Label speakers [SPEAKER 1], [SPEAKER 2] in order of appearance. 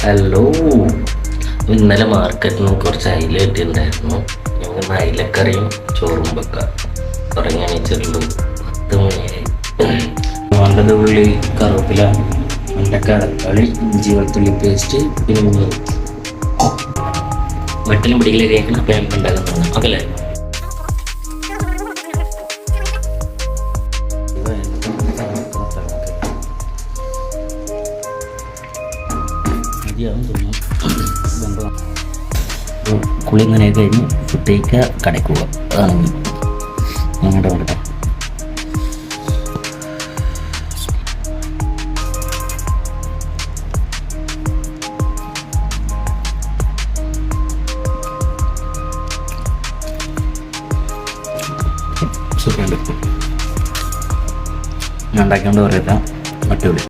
[SPEAKER 1] Hello, ഇന്നലെ മാർക്കറ്റിൽ നിന്ന് കുറച്ച് അയില കിട്ടിയിട്ടുണ്ടായിരുന്നു. ഞങ്ങൾ അയിലക്കറിയും ചോറും വെക്കാം. തുടങ്ങി എണീച്ചിട്ടുള്ളൂ 10 മണിയായി. വേണ്ടത് ഉള്ളി, കറുവേപ്പില, വെണ്ടക്ക, തക്കാളി, ഇഞ്ചി വെളുത്തുള്ളി പേസ്റ്റ്, പിന്നെ വെട്ടലും പിടിക്കലൊക്കെ കേൾക്കണം. അപ്പം ഞങ്ങൾക്ക് ഉണ്ടാകുന്നതാണ്. ഓക്കെ അല്ലേ? കുളി ഇങ്ങനെ കഴിഞ്ഞ് ഫുഡേക്ക് കടയ്ക്ക് പോവാം. അതാണ് ഞങ്ങളുടെ വേണ്ടത്. സൂപ്പറുണ്ട്. ഞാൻ ഉണ്ടാക്കിക്കൊണ്ട് പറയാം. മറ്റേ